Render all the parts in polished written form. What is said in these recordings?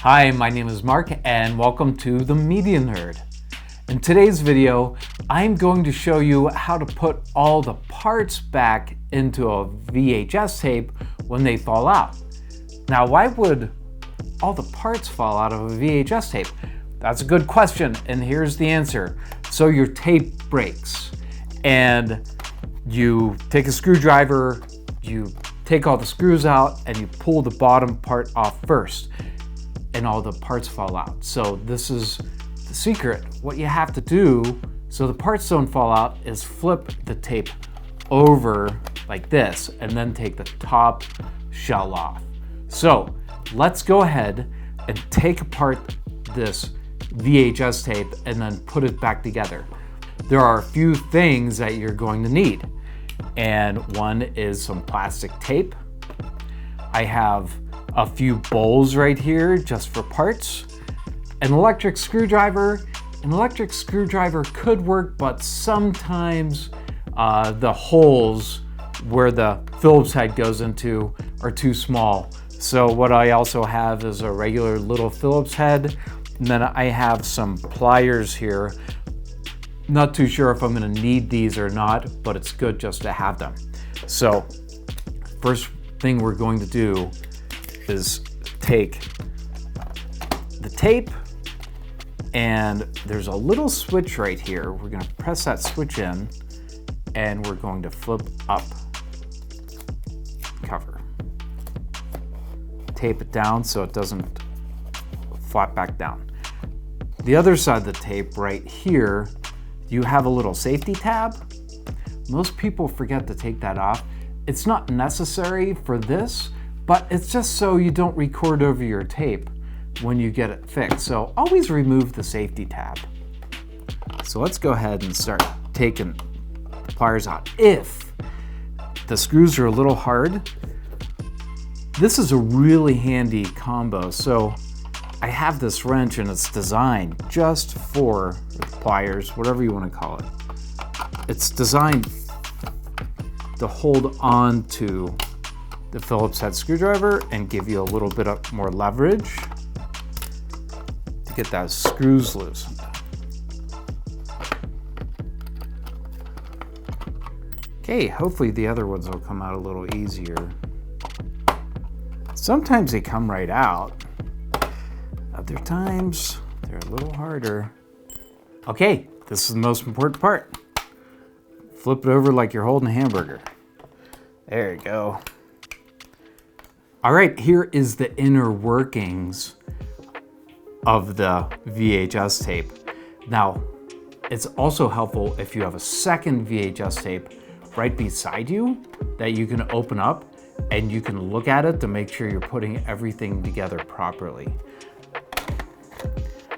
Hi, my name is Mark and welcome to The Media Nerd. In today's video, I'm going to show you how to put all the parts back into a VHS tape when they fall out. Now, why would all the parts fall out of a VHS tape? That's a good question, and here's the answer. So your tape breaks, and you take a screwdriver, you take all the screws out, and you pull the bottom part off first, and all the parts fall out. So this is the secret. What you have to do so the parts don't fall out is flip the tape over like this, and then take the top shell off. So let's go ahead and take apart this VHS tape and then put it back together. There are a few things that you're going to need, and one is some plastic tape. I have a few bowls right here just for parts. An electric screwdriver. An electric screwdriver could work, but sometimes the holes where the Phillips head goes into are too small. So what I also have is a regular little Phillips head, and then I have some pliers here. Not too sure if I'm gonna need these or not, but it's good just to have them. So first thing we're going to do is take the tape, and there's a little switch right here. We're gonna press that switch in, and we're going to flip up cover. Tape it down so it doesn't flap back down. The other side of the tape right here, you have a little safety tab. Most people forget to take that off. It's not necessary for this, but it's just so you don't record over your tape when you get it fixed. So always remove the safety tab. So let's go ahead and start taking the pliers out. If the screws are a little hard, this is a really handy combo. So I have this wrench, and it's designed just for pliers, whatever you want to call it. It's designed to hold on to the Phillips head screwdriver and give you a little bit more leverage to get those screws loosened. Okay, hopefully the other ones will come out a little easier. Sometimes they come right out. Other times they're a little harder. Okay, this is the most important part. Flip it over like you're holding a hamburger. There you go. All right, here is the inner workings of the VHS tape. Now, it's also helpful if you have a second VHS tape right beside you that you can open up and you can look at it to make sure you're putting everything together properly.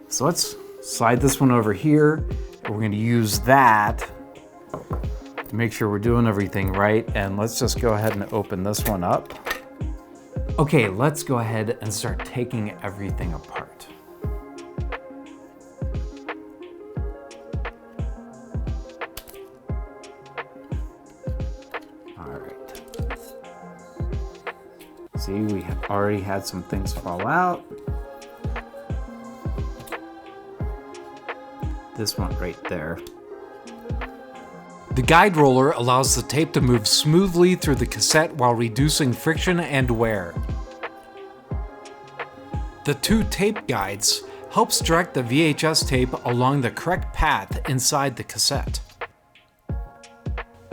So let's slide this one over here. We're going to use that to make sure we're doing everything right. And let's just go ahead and open this one up. Okay, let's go ahead and start taking everything apart. All right. See, we already had some things fall out. This one right there. The guide roller allows the tape to move smoothly through the cassette while reducing friction and wear. The two tape guides helps direct the VHS tape along the correct path inside the cassette.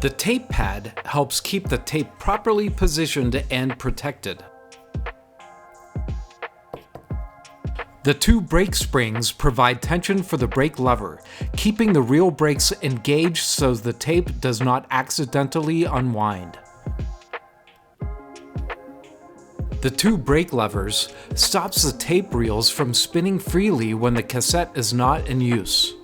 The tape pad helps keep the tape properly positioned and protected. The two brake springs provide tension for the brake lever, keeping the real brakes engaged so the tape does not accidentally unwind. The two brake levers stops the tape reels from spinning freely when the cassette is not in use.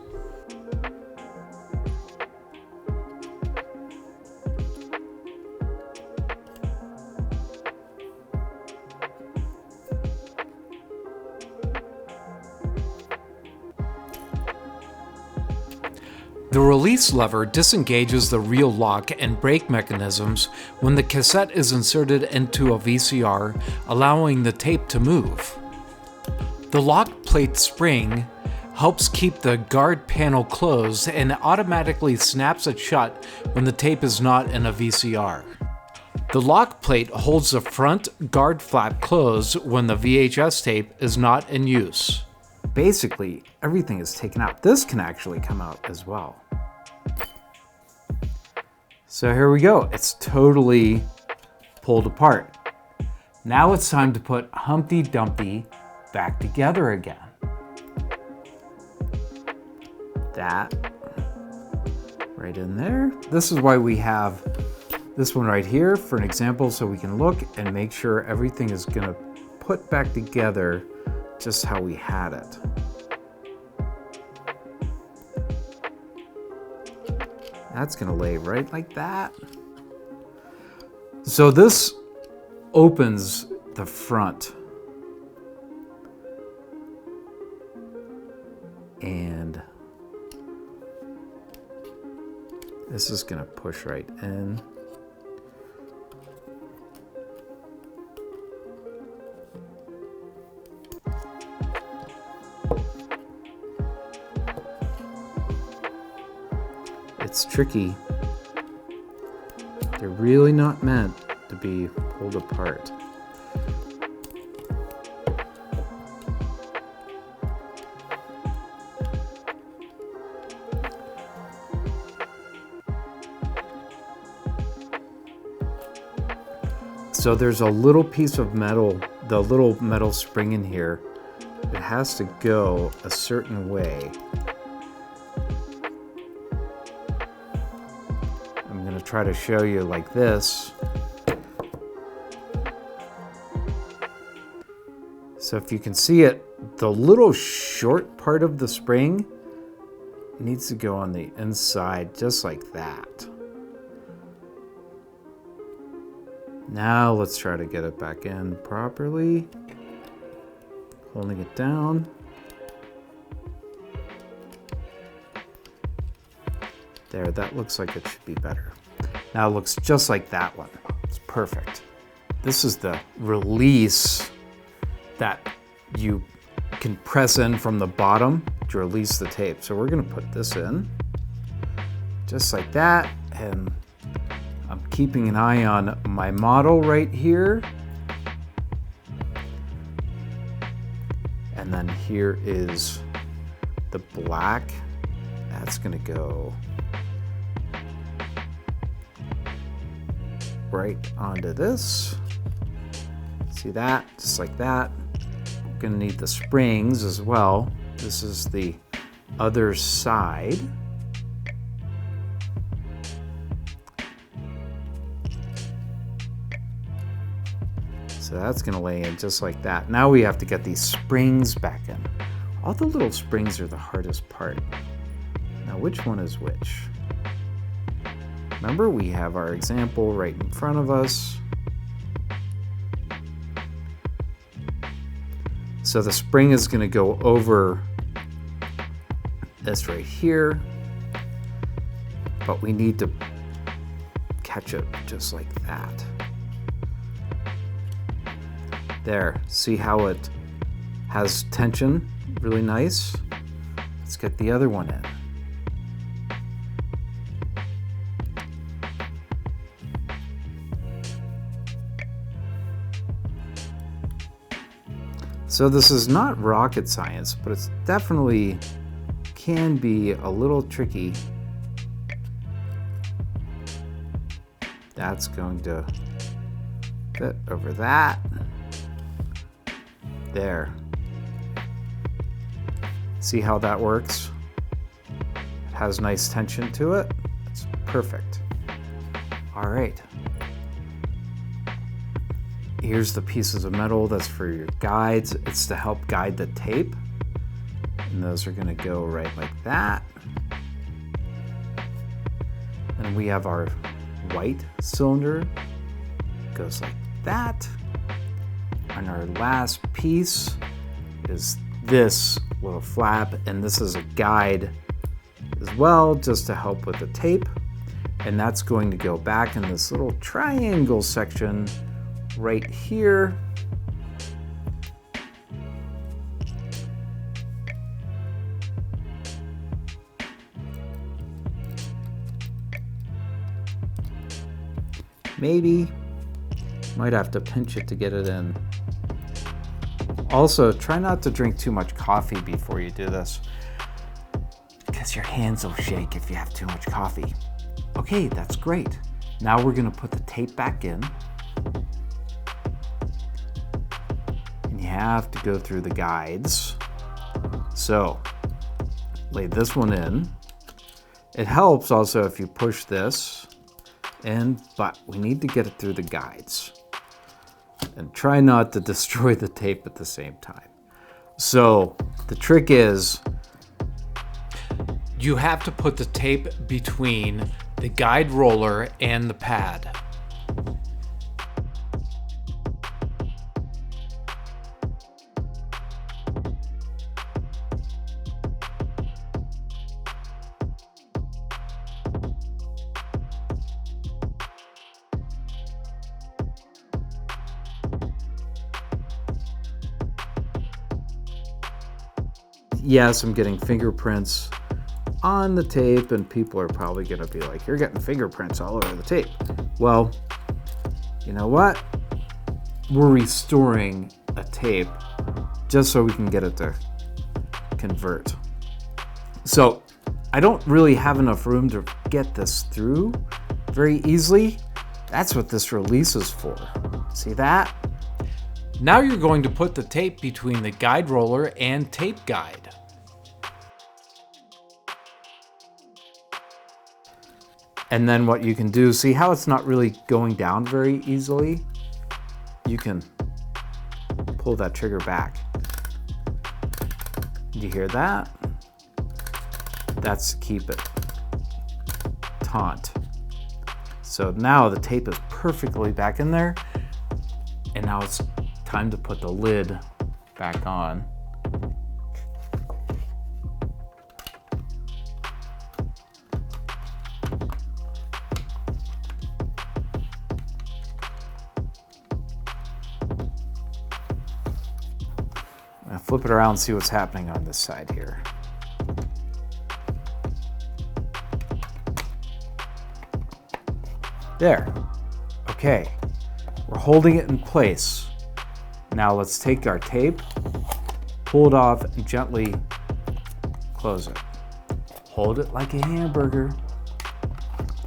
The release lever disengages the reel lock and brake mechanisms when the cassette is inserted into a VCR, allowing the tape to move. The lock plate spring helps keep the guard panel closed and automatically snaps it shut when the tape is not in a VCR. The lock plate holds the front guard flap closed when the VHS tape is not in use. Basically, everything is taken out. This can actually come out as well. So here we go. It's totally pulled apart. Now it's time to put Humpty Dumpty back together again. That right in there. This is why we have this one right here for an example, so we can look and make sure everything is gonna put back together just how we had it. That's gonna lay right like that. So this opens the front. And this is gonna push right in. It's tricky. They're really not meant to be pulled apart. So there's a little piece of metal, the little metal spring in here. It has to go a certain way. I'm going to try to show you like this. So if you can see it, the little short part of the spring needs to go on the inside just like that. Now let's try to get it back in properly. Holding it down. There, that looks like it should be better. Now it looks just like that one. It's perfect. This is the release that you can press in from the bottom to release the tape. So we're gonna put this in just like that, and I'm keeping an eye on my model right here. And then here is the black. That's gonna go right onto this. See that? Just like that. We're gonna need the springs as well. This is the other side. So that's gonna lay in just like that. Now we have to get these springs back in. All the little springs are the hardest part. Now which one is which? Remember, we have our example right in front of us. So the spring is gonna go over this right here, but we need to catch it just like that. There, see how it has tension? Really nice. Let's get the other one in. So this is not rocket science, but it's definitely can be a little tricky. That's going to fit over that. There. See how that works? It has nice tension to it. It's perfect. All right. Here's the pieces of metal that's for your guides. It's to help guide the tape. And those are gonna go right like that. And we have our white cylinder. Goes like that. And our last piece is this little flap, and this is a guide as well, just to help with the tape. And that's going to go back in this little triangle section right here. Maybe. Might have to pinch it to get it in. Also, try not to drink too much coffee before you do this, because your hands will shake if you have too much coffee. Okay, that's great. Now we're gonna put the tape back in. And you have to go through the guides. So, lay this one in. It helps also if you push this in, but we need to get it through the guides. And try not to destroy the tape at the same time. So, the trick is, you have to put the tape between the guide roller and the pad. Yes, I'm getting fingerprints on the tape, and people are probably gonna be like, you're getting fingerprints all over the tape. Well, you know what? We're restoring a tape just so we can get it to convert. So I don't really have enough room to get this through very easily. That's what this release is for. See that? Now you're going to put the tape between the guide roller and tape guide. And then what you can do, see how it's not really going down very easily? You can pull that trigger back. Did you hear that? That's to keep it taut. So now the tape is perfectly back in there. And now it's time to put the lid back on. I'm gonna flip it around and see what's happening on this side here. There. Okay. We're holding it in place. Now let's take our tape, pull it off, and gently close it. Hold it like a hamburger.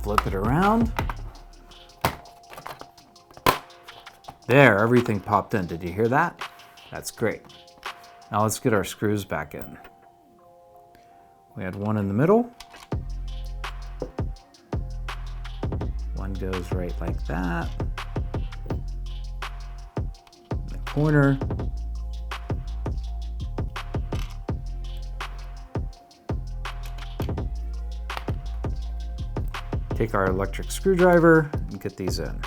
Flip it around. There, everything popped in. Did you hear that? That's great. Now let's get our screws back in. We had one in the middle. One goes right like that. In the corner. Take our electric screwdriver and get these in.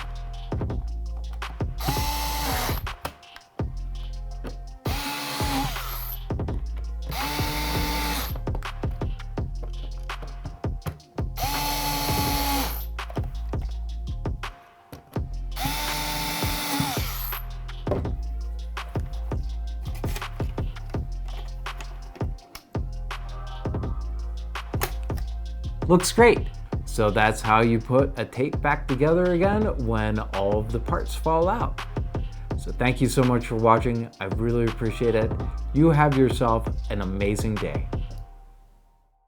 Looks great. So that's how you put a tape back together again when all of the parts fall out. So thank you so much for watching. I really appreciate it. You have yourself an amazing day.